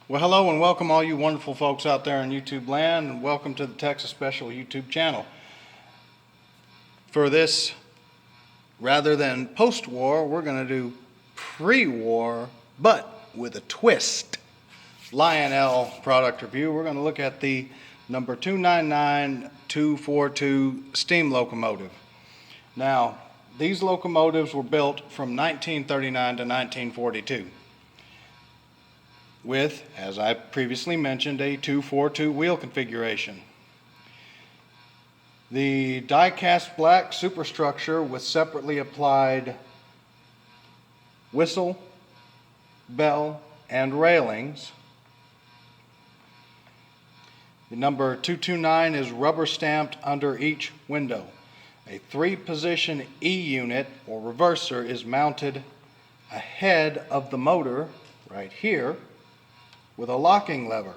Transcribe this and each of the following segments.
Well, hello and welcome all you wonderful folks out there in YouTube land, and welcome to the Texas Special YouTube channel. For this, rather than post-war, we're going to do pre-war, but with a twist. Lionel product review. We're going to look at the number 299242 steam locomotive. Now, these locomotives were built from 1939 to 1942. With, as I previously mentioned, a 242 wheel configuration. The die-cast black superstructure with separately applied whistle, bell, and railings. The number 229 is rubber stamped under each window. A 3-position E unit or reverser is mounted ahead of the motor right here with a locking lever.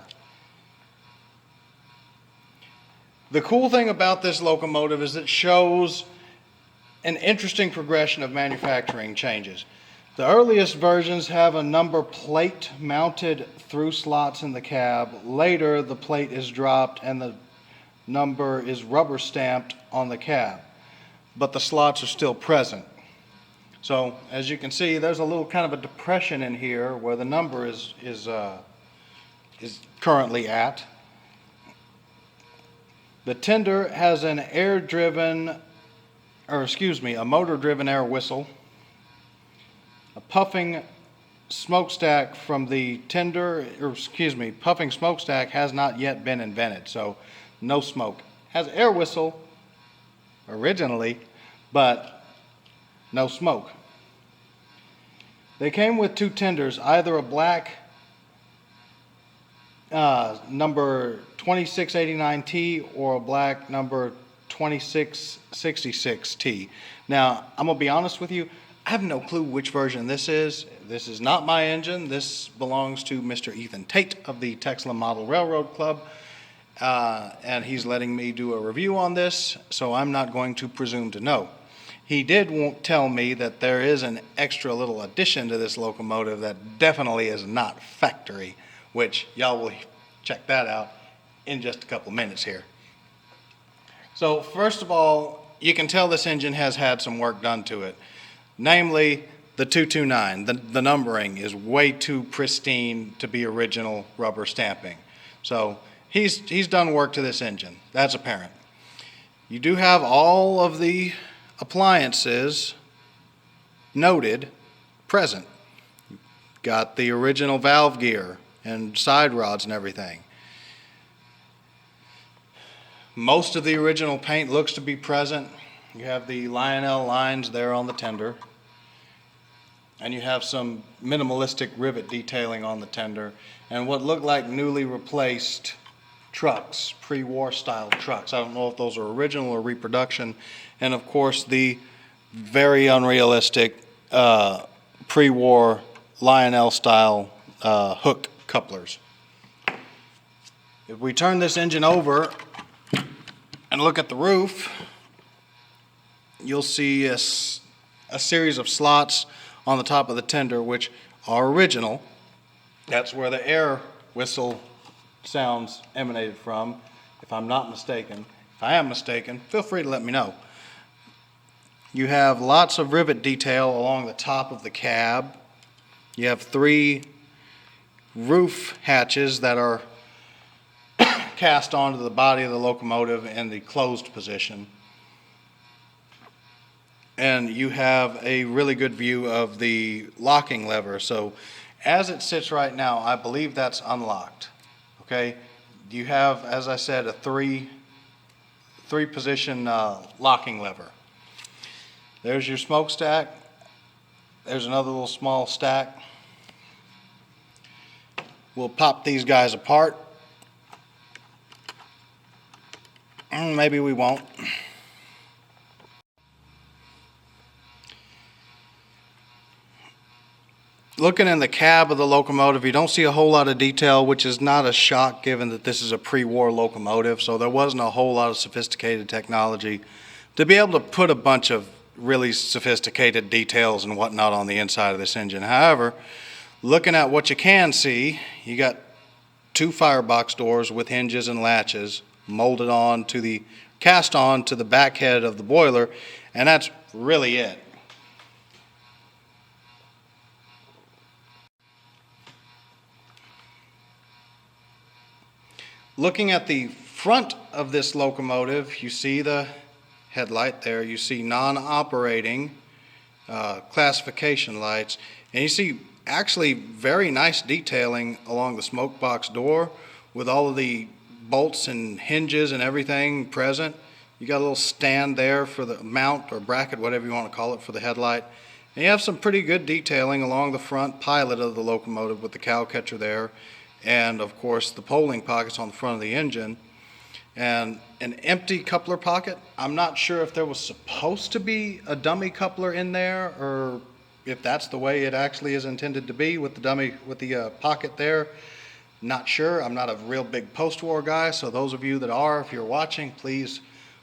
The cool thing about this locomotive is it shows an interesting progression of manufacturing changes. The earliest versions have a number plate mounted through slots in the cab. Later, the plate is dropped and the number is rubber stamped on the cab, but the slots are still present. So, as you can see, there's a little kind of a depression in here where the number is currently at. The tender has an a motor-driven air whistle. A puffing smokestack from the puffing smokestack has not yet been invented, so no smoke. Has air whistle originally, but no smoke. They came with 2 tenders, either a black number 2689T or a black number 2666T. Now, I'm going to be honest with you, I have no clue which version this is. This is not my engine. This belongs to Mr. Tait of the TexLa Model Railroad Club, and he's letting me do a review on this, so I'm not going to presume to know. He did tell me that there is an extra little addition to this locomotive that definitely is not factory, which y'all will check that out in just a couple minutes here. So first of all, you can tell this engine has had some work done to it. Namely, the 229. The numbering is way too pristine to be original rubber stamping. So he's done work to this engine. That's apparent. You do have all of the appliances noted present. Got the original valve gear and side rods and everything. Most of the original paint looks to be present. You have the Lionel lines there on the tender, and you have some minimalistic rivet detailing on the tender, and what look like newly replaced trucks, pre-war style trucks. I don't know if those are original or reproduction, and of course the very unrealistic pre-war Lionel style hook couplers. If we turn this engine over and look at the roof, you'll see a series of slots on the top of the tender which are original. That's where the air whistle sounds emanated from, if I'm not mistaken. If I am mistaken, feel free to let me know. You have lots of rivet detail along the top of the cab. You have 3 roof hatches that are cast onto the body of the locomotive in the closed position. And you have a really good view of the locking lever. So as it sits right now, I believe that's unlocked. Okay, you have, as I said, a three position locking lever. There's your smokestack. There's another little small stack. We'll pop these guys apart. Maybe we won't. Looking in the cab of the locomotive, you don't see a whole lot of detail, which is not a shock given that this is a pre-war locomotive, so there wasn't a whole lot of sophisticated technology to be able to put a bunch of really sophisticated details and whatnot on the inside of this engine. However, looking at what you can see, you got two firebox doors with hinges and latches molded on to the, cast on to the back head of the boiler, and that's really it. Looking at the front of this locomotive, you see the headlight there, you see non-operating classification lights, and you see actually very nice detailing along the smoke box door with all of the bolts and hinges and everything present. You got a little stand there for the mount or bracket, whatever you want to call it, for the headlight. And you have some pretty good detailing along the front pilot of the locomotive with the cow catcher there, and of course the polling pockets on the front of the engine, and an empty coupler pocket. I'm not sure if there was supposed to be a dummy coupler in there, or if that's the way it actually is intended to be with the dummy, with the pocket there. Not sure. I'm not a real big post-war guy, so those of you that are, if you're watching, please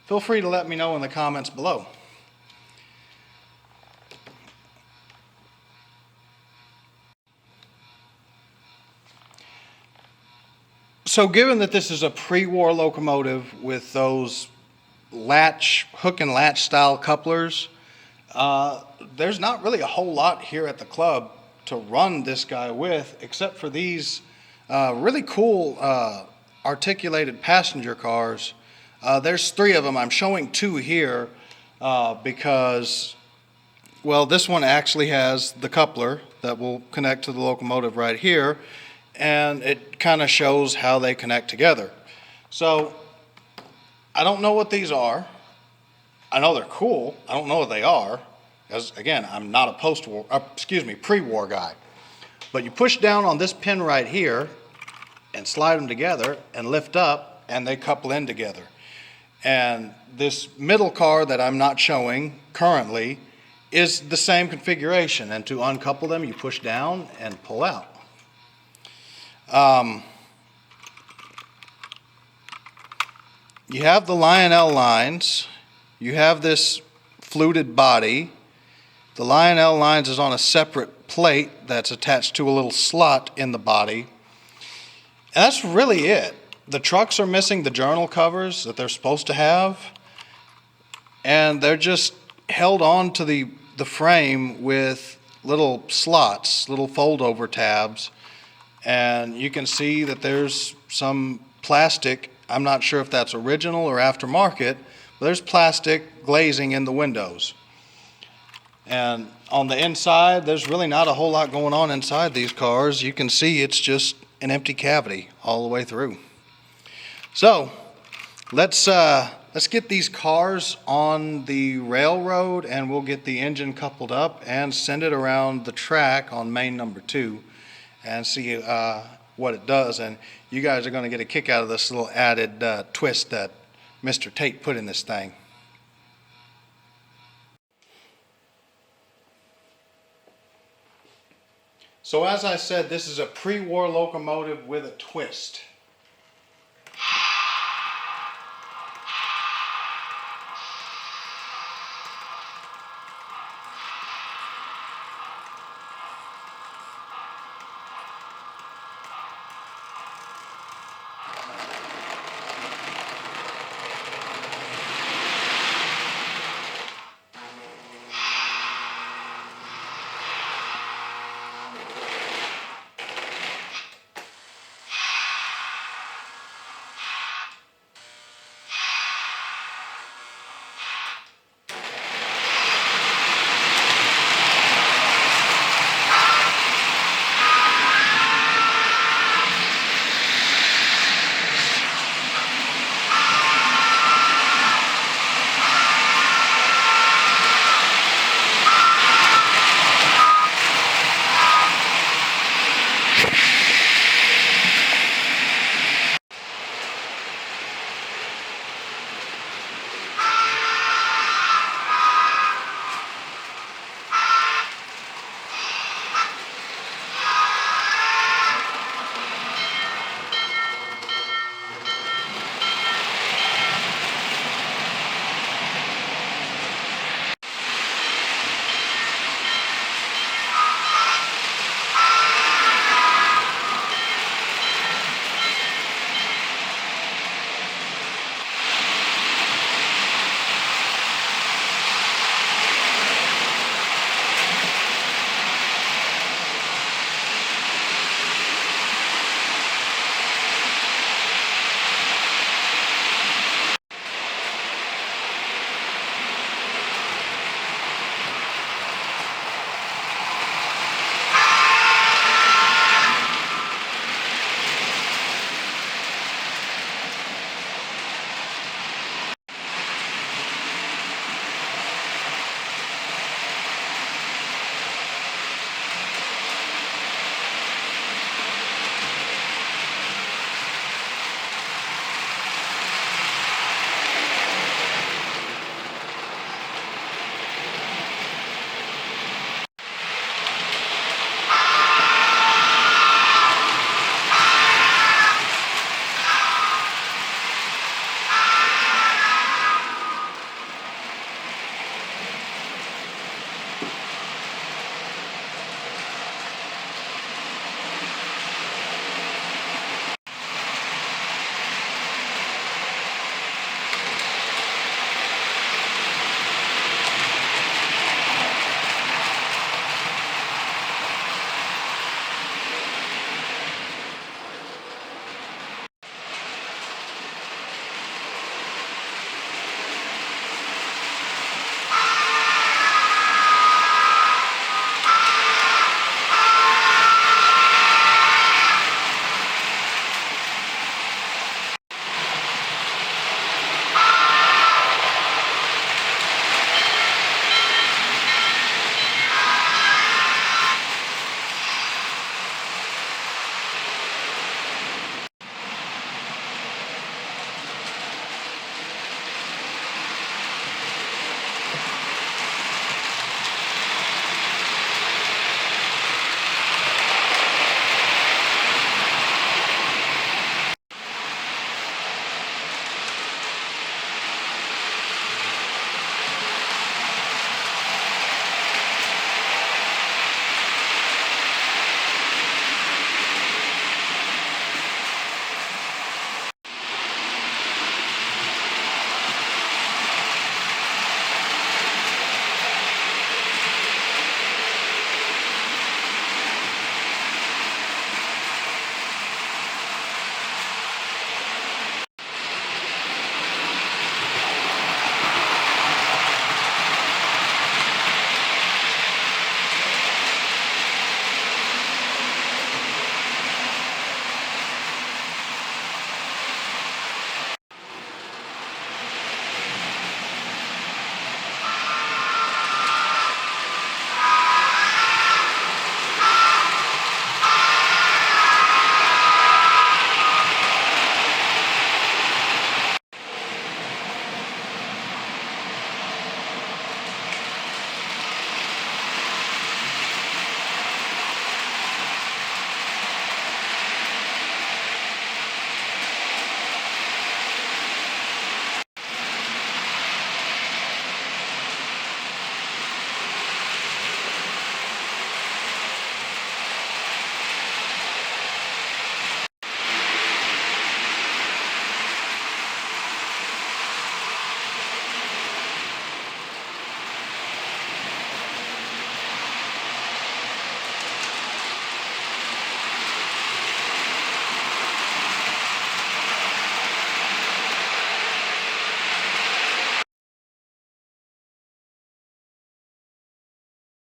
feel free to let me know in the comments below. So given that this is a pre-war locomotive with those hook and latch style couplers, there's not really a whole lot here at the club to run this guy with, except for these really cool articulated passenger cars. There's three of them. I'm showing two here because, well, this one actually has the coupler that will connect to the locomotive right here, and it kind of shows how they connect together. So I don't know what these are. I know they're cool. I don't know what they are, as again, I'm not a pre-war guy. But you push down on this pin right here and slide them together and lift up, and they couple in together. And this middle car that I'm not showing currently is the same configuration, and to uncouple them you push down and pull out. You have the Lionel lines, you have this fluted body. The Lionel lines is on a separate plate that's attached to a little slot in the body. And that's really it. The trucks are missing the journal covers that they're supposed to have, and they're just held on to the frame with little slots, little fold-over tabs. And you can see that there's some plastic. I'm not sure if that's original or aftermarket, but there's plastic glazing in the windows. And on the inside, there's really not a whole lot going on inside these cars. You can see it's just an empty cavity all the way through. So let's get these cars on the railroad, and we'll get the engine coupled up and send it around the track on main number 2 and see what it does. And you guys are going to get a kick out of this little added twist that Mr. Tait put in this thing. So as I said, this is a pre-war locomotive with a twist.